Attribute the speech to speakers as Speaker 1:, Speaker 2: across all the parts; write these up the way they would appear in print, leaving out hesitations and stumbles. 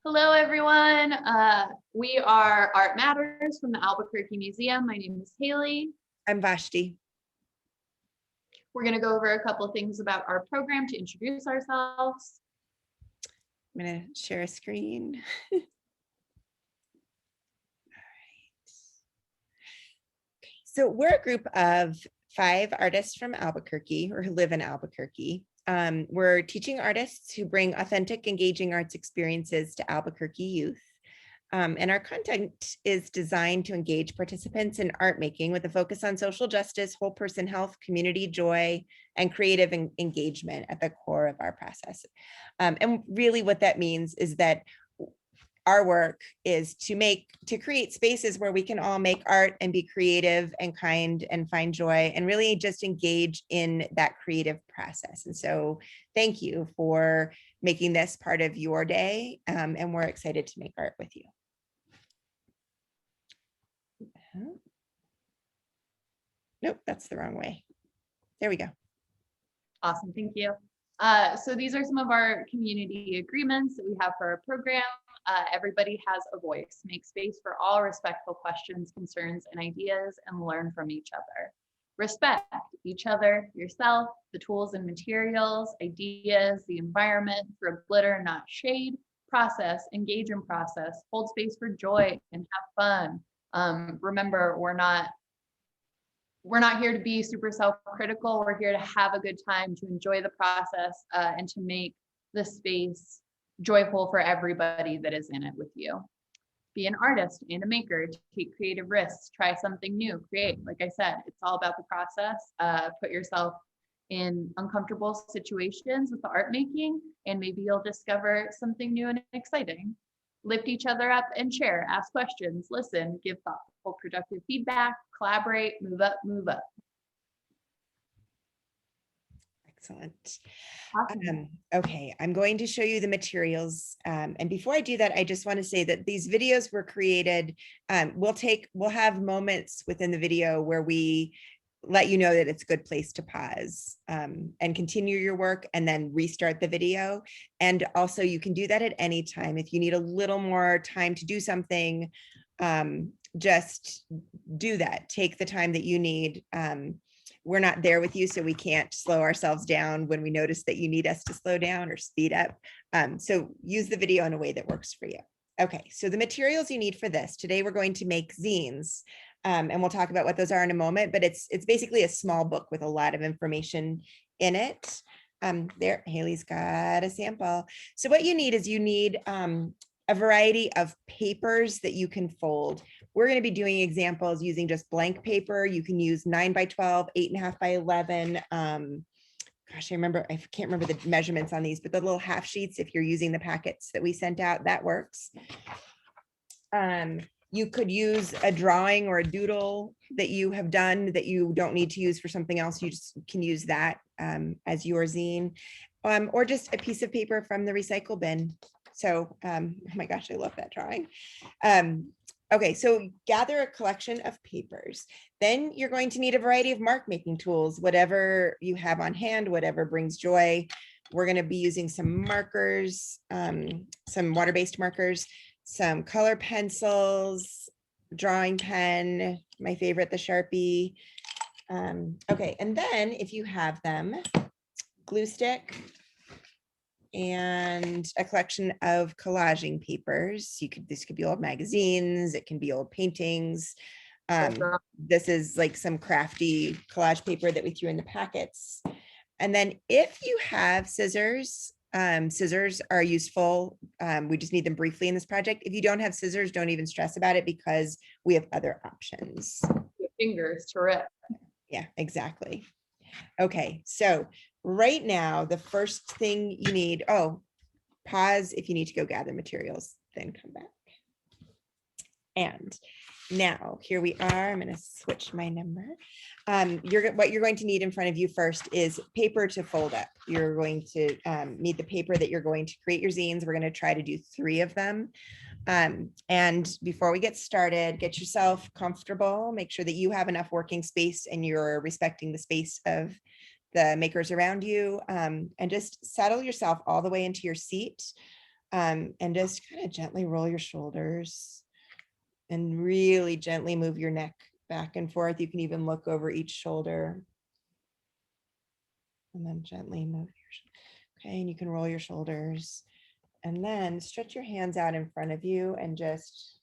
Speaker 1: Hello, everyone. We are Art Matters from the Albuquerque Museum. My name is Haley.
Speaker 2: I'm Vashti.
Speaker 1: We're going to go over a couple of things about our program to introduce ourselves.
Speaker 2: I'm going to share a screen. All right. Okay. So we're a group of 5 artists from Albuquerque, or who live in Albuquerque. We're teaching artists who bring authentic, engaging arts experiences to Albuquerque youth. And our content is designed to engage participants in art making with a focus on social justice, whole person health, community joy, and creative engagement at the core of our process. And really what that means is that our work is to create spaces where we can all make art and be creative and kind and find joy and really just engage in that creative process. And so thank you for making this part of your day. And we're excited to make art with you. Nope, that's the wrong way. There we go.
Speaker 1: Awesome, thank you. So these are some of our community agreements that we have for our program. Everybody has a voice. Make space for all respectful questions, concerns, and ideas, and learn from each other. Respect each other, yourself, the tools and materials, ideas, the environment, throw glitter, not shade. Process, engage in process, hold space for joy and have fun. Remember, we're not here to be super self-critical. We're here to have a good time, to enjoy the process, and to make the space joyful for everybody that is in it with you. Be an artist and a maker, take creative risks, try something new, create. Like I said, it's all about the process. Put yourself in uncomfortable situations with the art making, and maybe you'll discover something new and exciting. Lift each other up and share, ask questions, listen, give thoughtful, productive feedback, collaborate, move up, move up.
Speaker 2: Excellent.
Speaker 1: Awesome.
Speaker 2: Okay, I'm going to show you the materials. And before I do that, I just want to say that these videos were created. We'll have moments within the video where we let you know that it's a good place to pause and continue your work and then restart the video. And also you can do that at any time. If you need a little more time to do something, just do that. Take the time that you need. We're not there with you, so we can't slow ourselves down when we notice that you need us to slow down or speed up. So use the video in a way that works for you. Okay, so the materials you need for this. Today we're going to make zines. And we'll talk about what those are in a moment, but it's basically a small book with a lot of information in it. There, Haley's got a sample. So what you need is a variety of papers that you can fold. We're going to be doing examples using just blank paper. You can use 9 by 12, 8.5 by 11. Gosh, I can't remember the measurements on these, but the little half sheets, if you're using the packets that we sent out, that works. You could use a drawing or a doodle that you have done that you don't need to use for something else. You just can use that as your zine, or just a piece of paper from the recycle bin. So, oh my gosh, I love that drawing. Okay, so gather a collection of papers. Then you're going to need a variety of mark making tools, whatever you have on hand, whatever brings joy. We're going to be using some markers, some water-based markers, some color pencils, drawing pen, my favorite, the Sharpie. Okay, and then if you have them, glue stick and a collection of collaging papers. This could be old magazines, it can be old paintings. This is like some crafty collage paper that we threw in the packets. And then if you have scissors, scissors are useful. We just need them briefly in this project. If you don't have scissors, don't even stress about it because we have other options.
Speaker 1: Your fingers to rip.
Speaker 2: Yeah, exactly. Okay, so right now, the first thing you need, pause if you need to go gather materials, then come back. And now here we are. I'm going to switch my number. What you're going to need in front of you first is paper to fold up. You're going to need the paper that you're going to create your zines. We're going to try to do 3 of them. And before we get started, get yourself comfortable. Make sure that you have enough working space and you're respecting the space of the makers around you, and just settle yourself all the way into your seat. And just kind of gently roll your shoulders and really gently move your neck back and forth. You can even look over each shoulder and then gently move your, okay, and you can roll your shoulders and then stretch your hands out in front of you and just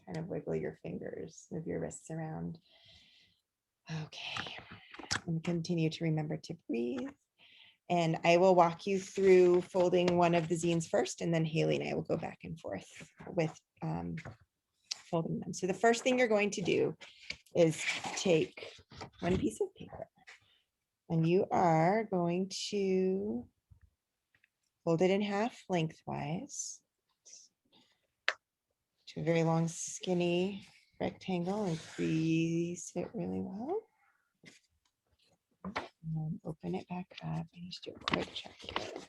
Speaker 2: kind of wiggle your fingers, move your wrists around. Okay, and continue to remember to breathe. And I will walk you through folding one of the zines first, and then Haley and I will go back and forth with folding them. So the first thing you're going to do is take one piece of paper, and you are going to fold it in half lengthwise to a very long, skinny rectangle and crease it really well. And then open it back up. I need to do a quick check here.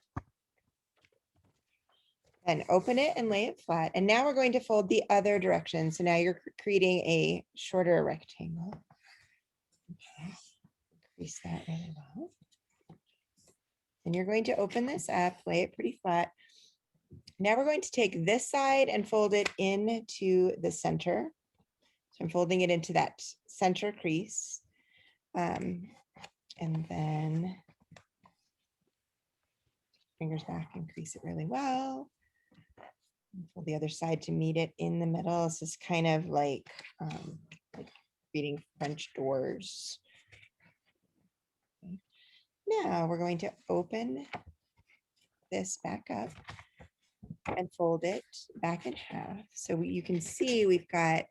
Speaker 2: And open it and lay it flat. And now we're going to fold the other direction. So now you're creating a shorter rectangle. Okay. Crease that really well. And you're going to open this up, lay it pretty flat. Now we're going to take this side and fold it into the center. So I'm folding it into that center crease. And then fingers back and crease it really well. And fold the other side to meet it in the middle. This is kind of like reading French doors. Okay. Now we're going to open this back up and fold it back in half. So you can see we've got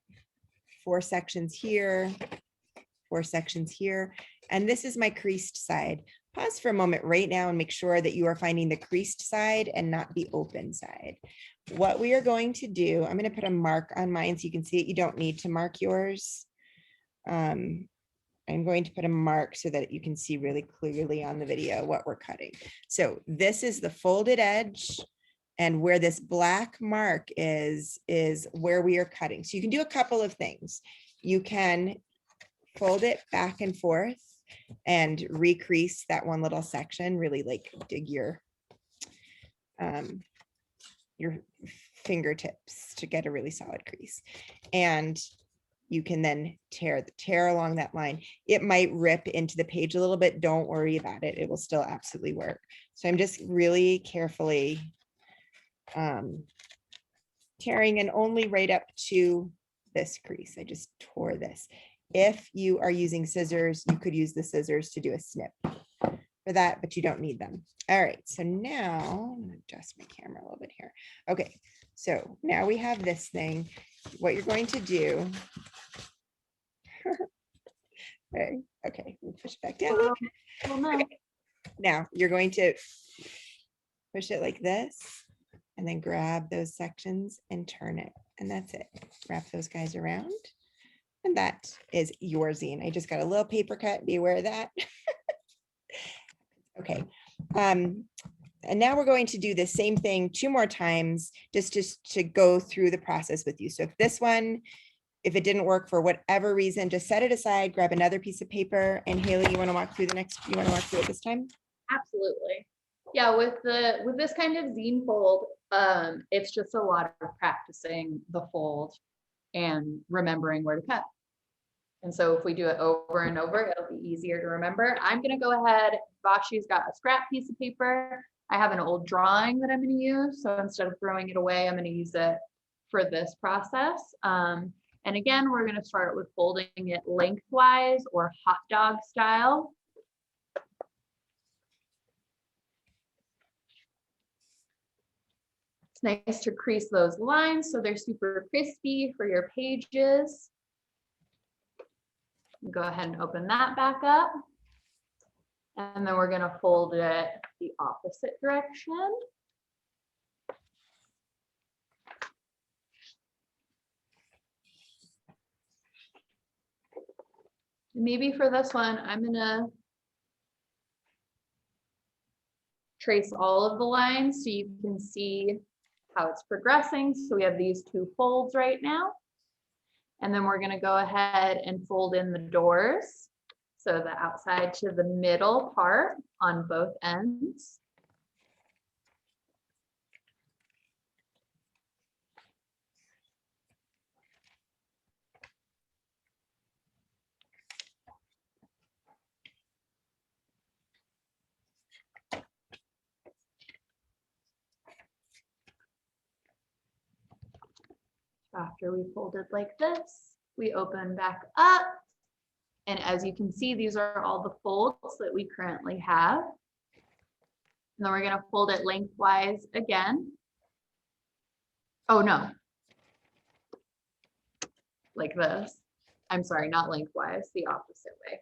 Speaker 2: 4 sections here, 4 sections here, and this is my creased side. Pause for a moment right now and make sure that you are finding the creased side and not the open side. What we are going to do, I'm going to put a mark on mine so you can see it. You don't need to mark yours. I'm going to put a mark so that you can see really clearly on the video what we're cutting. So this is the folded edge, and where this black mark is where we are cutting. So you can do a couple of things. You can fold it back and forth and recrease that one little section, really like dig your fingertips to get a really solid crease. And you can then tear along that line. It might rip into the page a little bit. Don't worry about it. It will still absolutely work. So I'm just really carefully tearing, and only right up to this crease. I just tore this. If you are using scissors, you could use the scissors to do a snip for that, but you don't need them. All right, so now I'm gonna adjust my camera a little bit here. Okay, so now we have this thing. What you're going to do, okay, we'll push it back down. Okay. Now you're going to push it like this, and then grab those sections and turn it, and that's it. Wrap those guys around, and that is your zine. I just got a little paper cut, be aware of that. Okay, and now we're going to do the same thing 2 more times, just to go through the process with you. So if this one, if it didn't work for whatever reason, just set it aside, grab another piece of paper. And Haley, you want to walk through you want to walk through it this time?
Speaker 1: Absolutely. Yeah, with this kind of zine fold, it's just a lot of practicing the fold and remembering where to cut. And so if we do it over and over, it'll be easier to remember. I'm going to go ahead. Vashi's got a scrap piece of paper. I have an old drawing that I'm going to use. So instead of throwing it away, I'm going to use it for this process. And again, we're going to start with folding it lengthwise or hot dog style. It's nice to crease those lines so they're super crispy for your pages. Go ahead and open that back up. And then we're going to fold it the opposite direction. Maybe for this one, I'm going to trace all of the lines so you can see how it's progressing. So we have these 2 folds right now. And then we're going to go ahead and fold in the doors. So the outside to the middle part on both ends. After we folded like this, we open back up. And as you can see, these are all the folds that we currently have. And then we're going to fold it lengthwise again. Oh, no. Like this. I'm sorry, not lengthwise, the opposite way.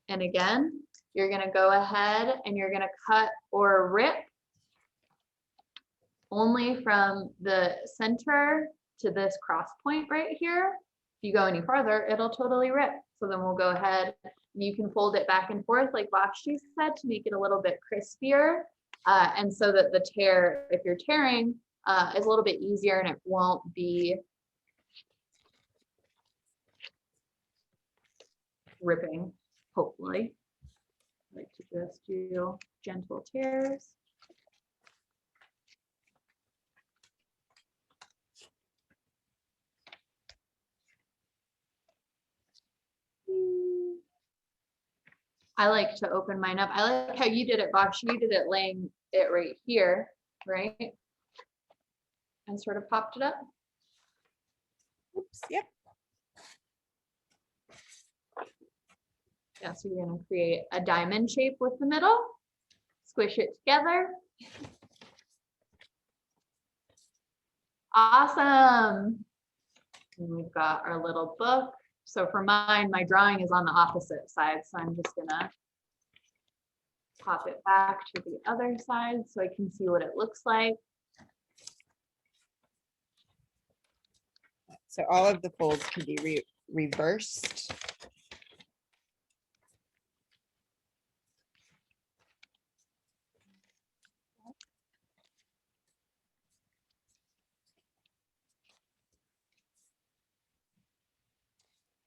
Speaker 1: And again, you're going to go ahead and you're going to cut or rip only from the center to this cross point right here. If you go any farther, it'll totally rip. So then we'll go ahead, you can fold it back and forth like Vashti said to make it a little bit crispier. And so that the tear, if you're tearing, is a little bit easier and it won't be ripping, hopefully. I like to just do gentle tears. I like to open mine up. I like how you did it, Bosh. You did it laying it right here, right? And sort of popped it up.
Speaker 2: Oops, yep.
Speaker 1: Yeah, so you're going to create a diamond shape with the middle, squish it together. Awesome. And we've got our little book. So for mine, my drawing is on the opposite side. So I'm just gonna pop it back to the other side so I can see what it looks like.
Speaker 2: So all of the folds can be reversed.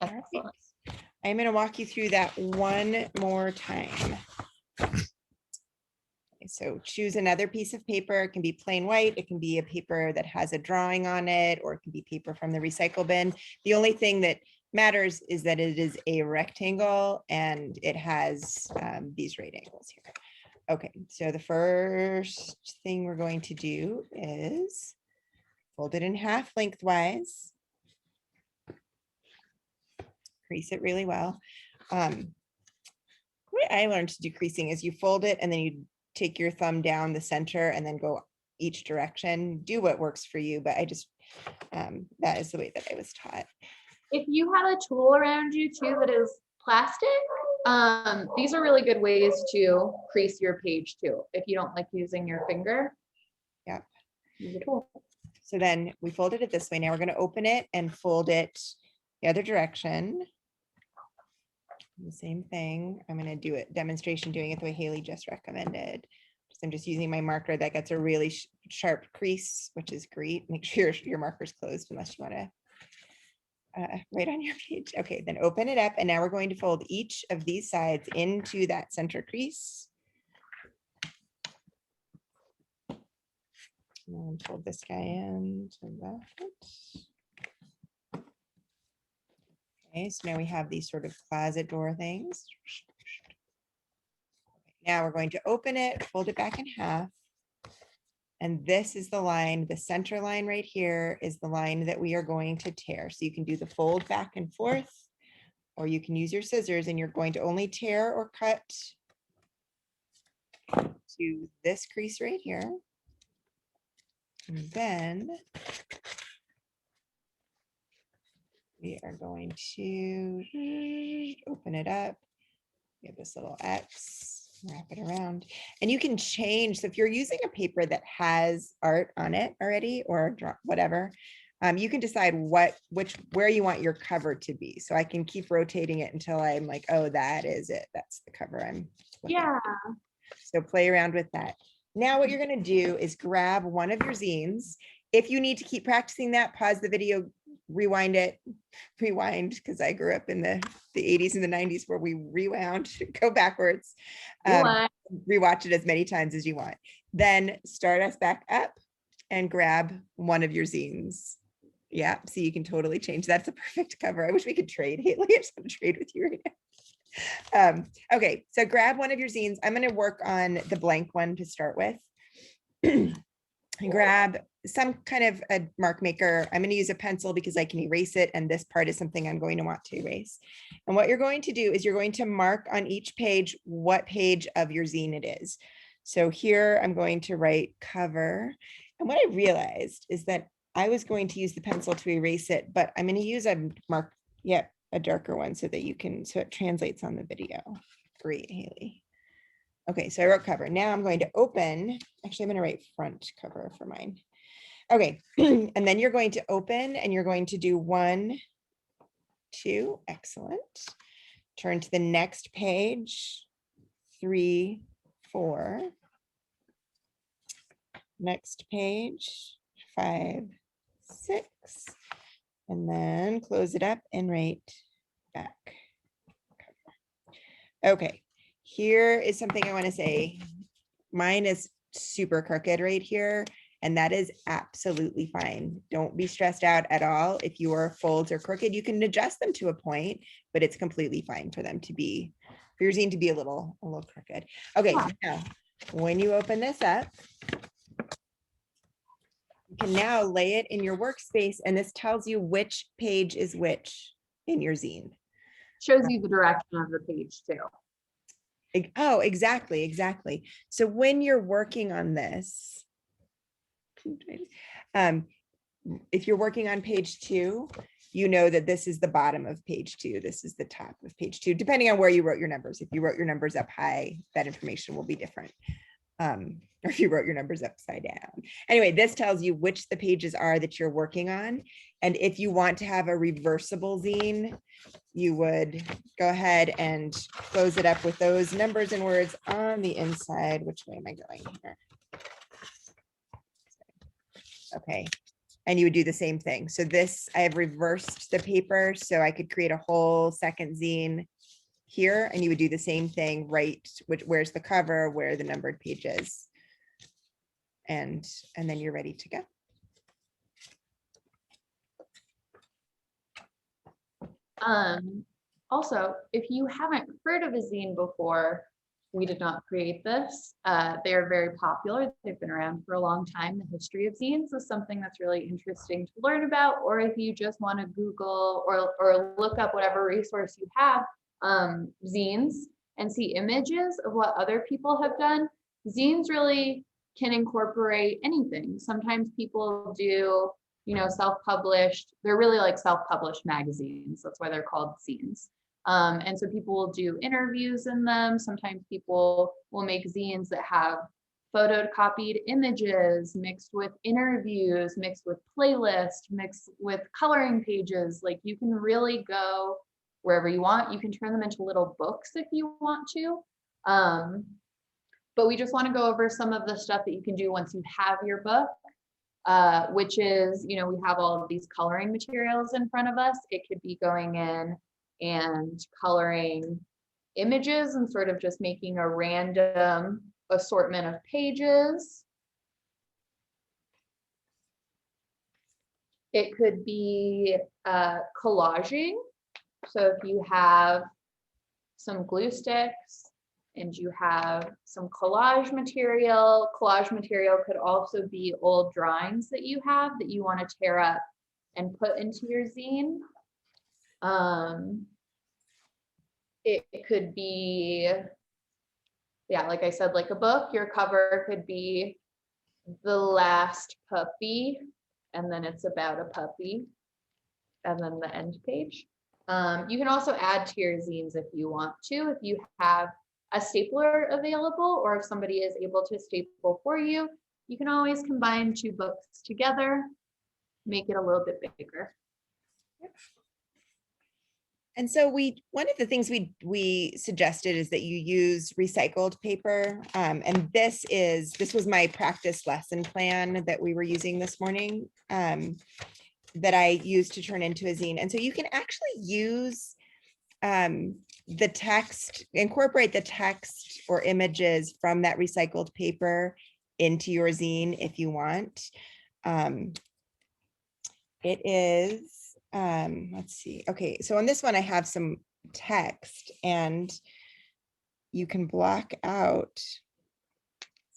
Speaker 1: Excellent.
Speaker 2: I'm going to walk you through that one more time. So choose another piece of paper. It can be plain white. It can be a paper that has a drawing on it, or it can be paper from the recycle bin. The only thing that matters is that it is a rectangle and it has these right angles here. Okay, so the first thing we're going to do is fold it in half lengthwise. Crease it really well. The way I learned to do creasing is you fold it and then you take your thumb down the center and then go each direction. Do what works for you, but I just, that is the way that I was taught.
Speaker 1: If you have a tool around you too that is plastic, these are really good ways to crease your page too. If you don't like using your finger.
Speaker 2: Yeah.
Speaker 1: Use a tool.
Speaker 2: So then we folded it this way. Now we're going to open it and fold it the other direction. The same thing. I'm going to do it demonstration doing it the way Haley just recommended. I'm just using my marker that gets a really sharp crease, which is great. Make sure your marker's closed unless you want to write on your page. Okay, then open it up. And now we're going to fold each of these sides into that center crease. And fold this guy into that. Okay, so now we have these sort of closet door things. Now we're going to open it, fold it back in half. And this is the line, the center line right here is the line that we are going to tear. So you can do the fold back and forth, or you can use your scissors and you're going to only tear or cut to this crease right here. And then we are going to open it up. We have this little X, wrap it around, and you can change. So if you're using a paper that has art on it already or whatever, you can decide where you want your cover to be. So I can keep rotating it until I'm like, oh, that is it. That's the cover I'm looking
Speaker 1: Yeah.
Speaker 2: for. So play around with that. Now what you're going to do is grab one of your zines. If you need to keep practicing that, pause the video, rewind, because I grew up in the 80s and the 90s where we rewound, go backwards, rewatch it as many times as you want. Then start us back up and grab one of your zines. Yeah, so you can totally change. That's a perfect cover. I wish we could trade, Haley. I just want to trade with you right now. Okay, so grab one of your zines. I'm going to work on the blank one to start with. grab some kind of a mark maker. I'm going to use a pencil because I can erase it, and this part is something I'm going to want to erase. And what you're going to do is you're going to mark on each page what page of your zine it is. So here I'm going to write cover. And what I realized is that I was going to use the pencil to erase it, but I'm going to use a mark, a darker one so that you can, so it translates on the video. Great, Haley. Okay, so I wrote cover. Now I'm going to open, actually I'm going to write front cover for mine. Okay, and then you're going to open and you're going to do 1, 2, excellent. Turn to the next page, 3, 4. Next page, 5, 6. And then close it up and write back. Okay, here is something I want to say. Mine is super crooked right here, and that is absolutely fine. Don't be stressed out at all. If your folds are crooked, you can adjust them to a point, but it's completely fine for them to be, for your zine to be a little crooked. Okay, now when you open this up, you can now lay it in your workspace, and this tells you which page is which in your zine.
Speaker 1: Shows you the direction of the page too.
Speaker 2: Oh, exactly. So when you're working on this, if you're working on page 2, you know that this is the bottom of page 2. This is the top of page 2, depending on where you wrote your numbers. If you wrote your numbers up high, that information will be different. Or if you wrote your numbers upside down. Anyway, this tells you which the pages are that you're working on. And if you want to have a reversible zine, you would go ahead and close it up with those numbers and words on the inside. Which way am I going here? Okay. And you would do the same thing. So this, I have reversed the paper so I could create a whole second zine here, and you would do the same thing, right? Where's the cover, where are the numbered pages? And then you're ready to go.
Speaker 1: Also, if you haven't heard of a zine before, we did not create this. They are very popular. They've been around for a long time. The history of zines is something that's really interesting to learn about, or if you just want to Google or look up whatever resource you have, zines, and see images of what other people have done. Zines really can incorporate anything. Sometimes people do, self-published, they're really like self-published magazines. That's why they're called zines. And so people will do interviews in them. Sometimes people will make zines that have photocopied images mixed with interviews, mixed with playlists, mixed with coloring pages. Like, you can really go wherever you want. You can turn them into little books if you want to. But we just want to go over some of the stuff that you can do once you have your book, which is, we have all of these coloring materials in front of us. It could be going in and coloring images and sort of just making a random assortment of pages. It could be collaging. So if you have some glue sticks and you have some collage material could also be old drawings that you have that you want to tear up and put into your zine. It could be, like I said, like a book. Your cover could be the last puppy, and then it's about a puppy, and then the end page. You can also add to your zines if you want to, if you have a stapler available, or if somebody is able to staple for you. You can always combine 2 books together, make it a little bit bigger.
Speaker 2: And so one of the things we suggested is that you use recycled paper. And this was my practice lesson plan that we were using this morning, that I used to turn into a zine. And so you can actually use the text, incorporate the text or images from that recycled paper into your zine if you want. It is, let's see. Okay, so on this one, I have some text, and you can block out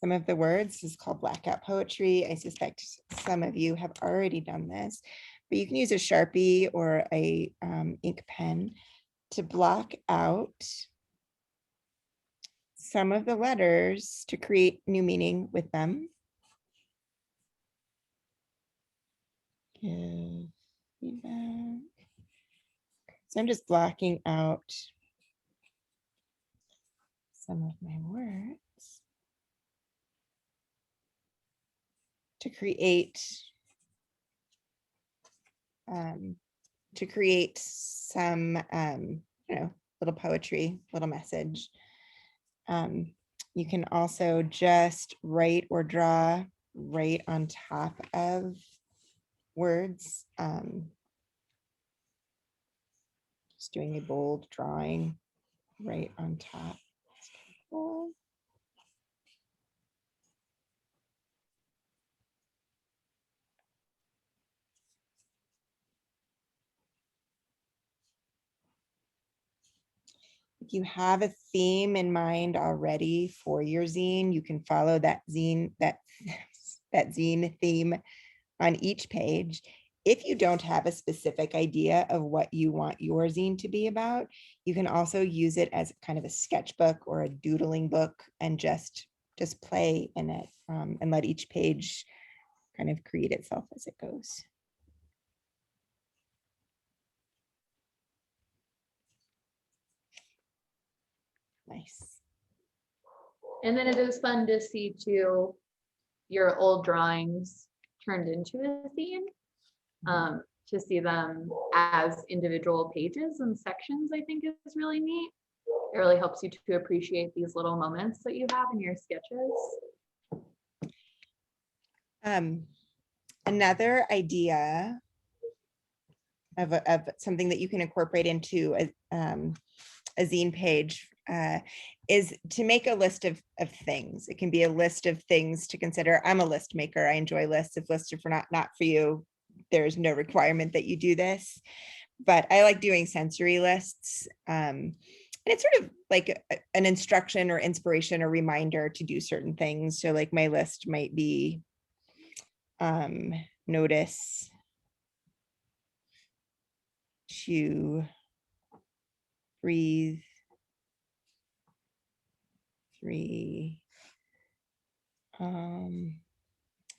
Speaker 2: some of the words is called Blackout Poetry. I suspect some of you have already done this, but you can use a Sharpie or a ink pen to block out some of the letters to create new meaning with them. Give feedback. So I'm just blocking out some of my words to create some little poetry, little message. You can also just write or draw right on top of words. Just doing a bold drawing right on top. Cool. If you have a theme in mind already for your zine, you can follow that zine, that zine theme on each page. If you don't have a specific idea of what you want your zine to be about, you can also use it as kind of a sketchbook or a doodling book and just play in it and let each page kind of create itself as it goes. Nice.
Speaker 1: And then it is fun to see too your old drawings turned into a theme. To see them as individual pages and sections, I think is really neat. It really helps you to appreciate these little moments that you have in your sketches.
Speaker 2: Another idea of something that you can incorporate into a zine page is to make a list of things. It can be a list of things to consider. I'm a list maker. I enjoy lists. If lists are not for you, there's no requirement that you do this, but I like doing sensory lists. And it's sort of like an instruction or inspiration or reminder to do certain things. So like my list might be notice, chew, breathe, 3.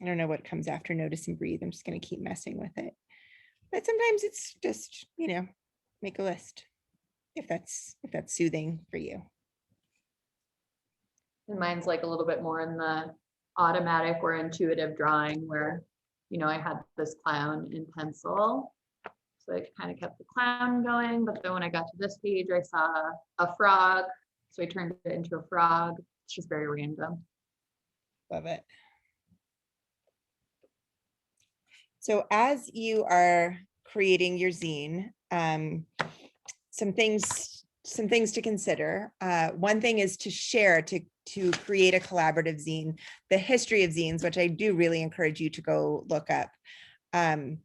Speaker 2: I don't know what comes after notice and breathe. I'm just going to keep messing with it. But sometimes it's just, make a list if that's soothing for you.
Speaker 1: And mine's like a little bit more in the automatic or intuitive drawing where, I had this clown in pencil. So I kind of kept the clown going, but then when I got to this page, I saw a frog. So I turned it into a frog. It's just very random.
Speaker 2: Love it. So as you are creating your zine, some things to consider. One thing is to share, to create a collaborative zine, the history of zines, which I do really encourage you to go look up. A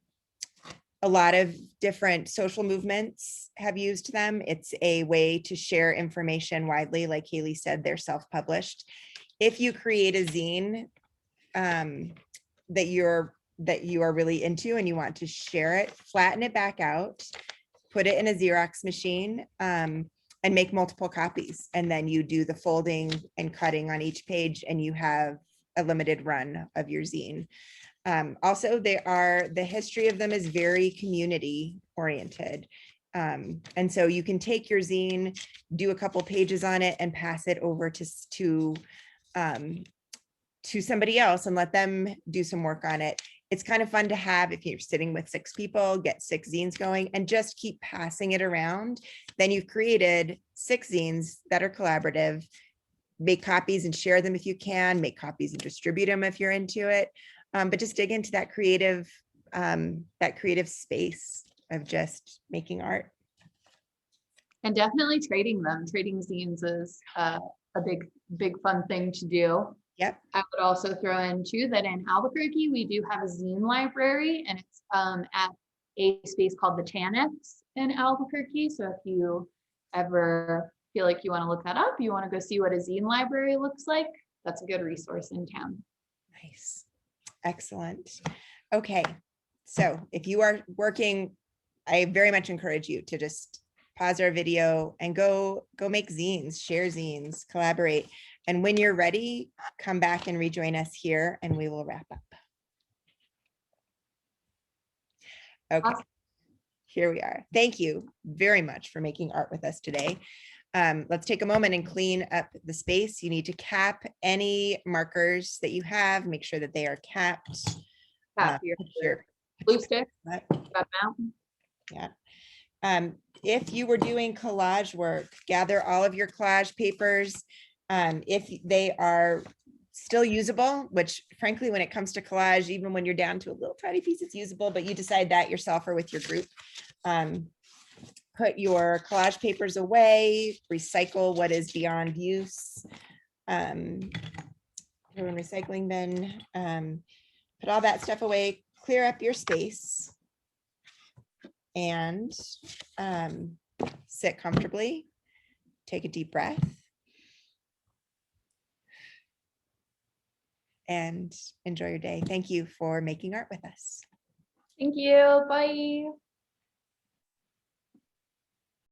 Speaker 2: lot of different social movements have used them. It's a way to share information widely. Like Haley said, they're self-published. If you create a zine that you are really into and you want to share it, flatten it back out, put it in a Xerox machine, and make multiple copies. And then you do the folding and cutting on each page and you have a limited run of your zine. Also, the history of them is very community oriented. And so you can take your zine, do a couple pages on it and pass it over to somebody else and let them do some work on it. It's kind of fun to have if you're sitting with 6 people, get 6 zines going and just keep passing it around. Then you've created 6 zines that are collaborative. Make copies and share them if you can, make copies and distribute them if you're into it. But just dig into that creative space of just making art.
Speaker 1: And definitely trading them. Trading zines is a big fun thing to do.
Speaker 2: Yep.
Speaker 1: I would also throw in too that in Albuquerque, we do have a zine library and it's at a space called the Tanix in Albuquerque. So if you ever feel like you want to look that up, you want to go see what a zine library looks like, that's a good resource in town.
Speaker 2: Nice. Excellent. Okay. So if you are working, I very much encourage you to just pause our video and go make zines, share zines, collaborate. And when you're ready, come back and rejoin us here and we will wrap up. Okay.
Speaker 1: Awesome.
Speaker 2: Here we are. Thank you very much for making art with us today. Let's take a moment and clean up the space. You need to cap any markers that you have. Make sure that they are capped.
Speaker 1: Tap your blue stick. Got them out.
Speaker 2: Yeah. If you were doing collage work, gather all of your collage papers. If they are still usable, which frankly, when it comes to collage, even when you're down to a little tiny piece, it's usable, but you decide that yourself or with your group. Put your collage papers away, recycle what is beyond use. Throw in recycling bin, put all that stuff away, clear up your space, and sit comfortably, take a deep breath, and enjoy your day. Thank you for making art with us.
Speaker 1: Thank you. Bye.